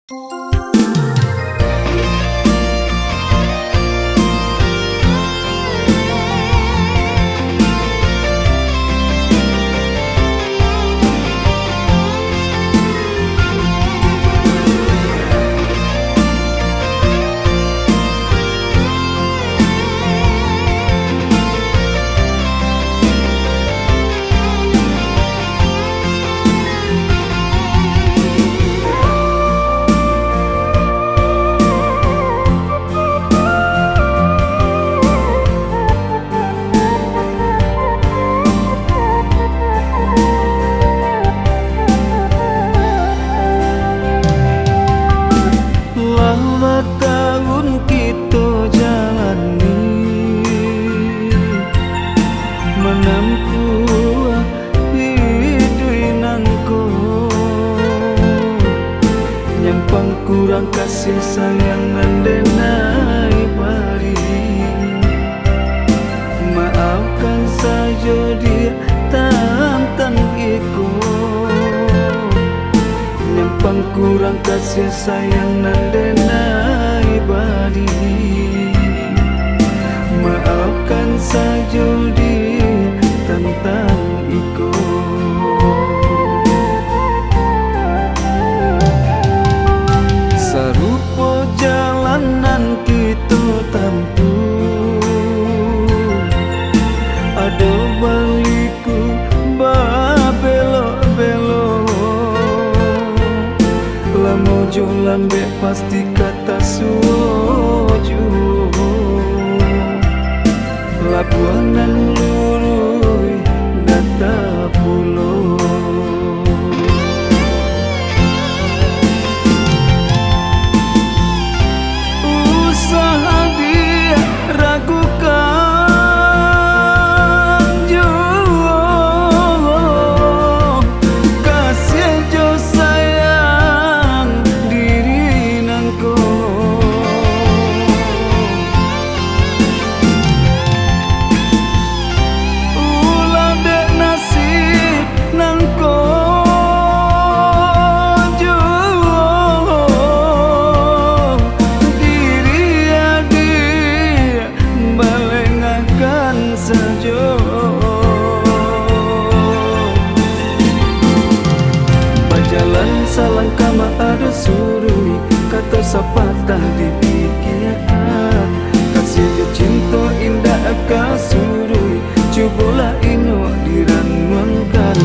Lama tahun kita jalani menempuh hidupku, yang pangkurang kasih sayang mendenai pari. Maafkan saja dia tantan ikut, yang pangkurang kasih sayang mendenai pari. Maafkan saja dia tantan ikut. Serupa jalanan kita tempuh, ada baliku babelok-belok. Lamojo lambe pasti kata suojo, labuanan lurui data pulau. Usaha dia ragukan jo, kasih jo sayang diri nangko. Ulah dek nasib nangko jo, diri adik balengakan saja. Berjalan selangkah mak ada surui, kata sepatah dipikirkan. Kasih dia cinta indah akan surui, cubalah ino diranunkan.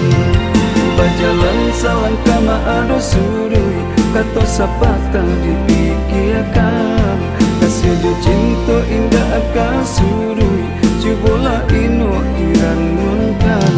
Berjalan selangkah mak ada surui, kata sepatah dipikirkan. Kasih dia cinta indah akan surui, cubalah ino diranunkan.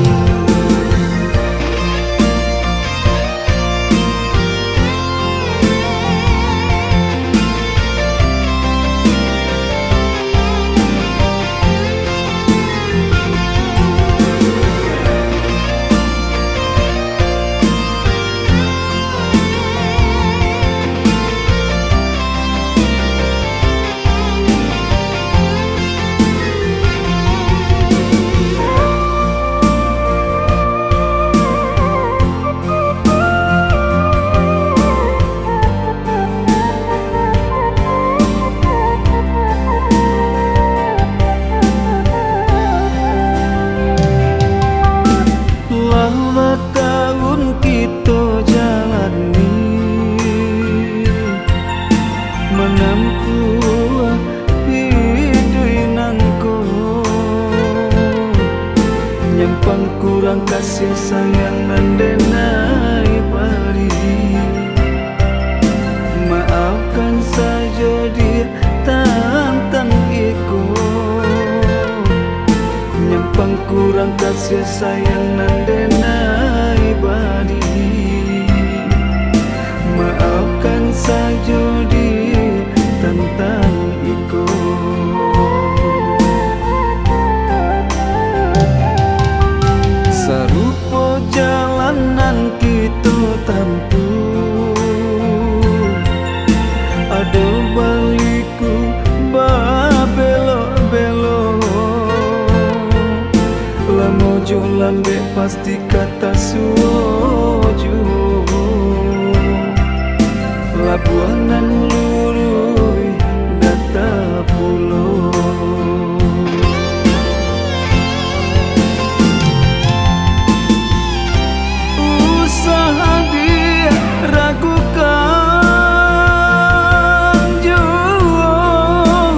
Lama tahun kita jalani menempuh hidupku, yang pangkurang kasih sayang mendenai pari. Maafkan saja dia tantan ikut, yang pangkurang kasih sayang mendenai pari. Maafkan saja dia tantan ikut. Serupa jalanan kita tempuh, ada baliku babelok-belok. Lamojo lambe pasti kata suojo, labuanan lurui data pulau. Usaha dia ragukan jauh,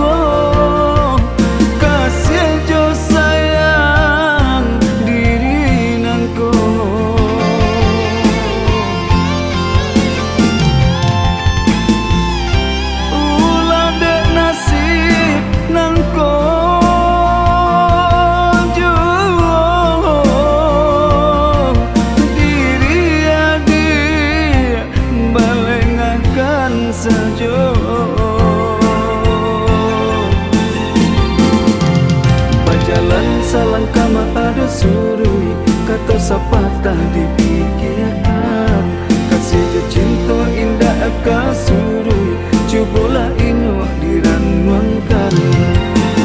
kasih jo sayang diri nangko. Ulah dek nasib nangko saja. Berjalan selangkah ada surui, kata sepatah dipikirkan. Kasih je cinta indah akan surui, cubalah inuh diranwangkan.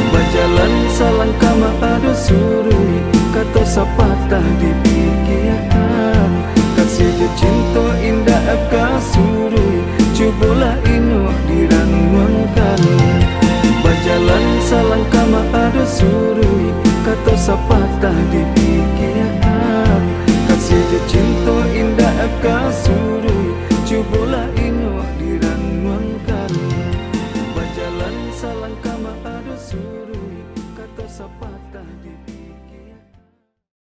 Berjalan selangkah ada surui, kata sepatah dipikirkan. Kasih je cinta indah akan surui, cubalah inuh diranwangkan. Berjalan selangkah ada surui, kata sepatah dipikirkan. Kasih je cinta indah akan surui, cubalah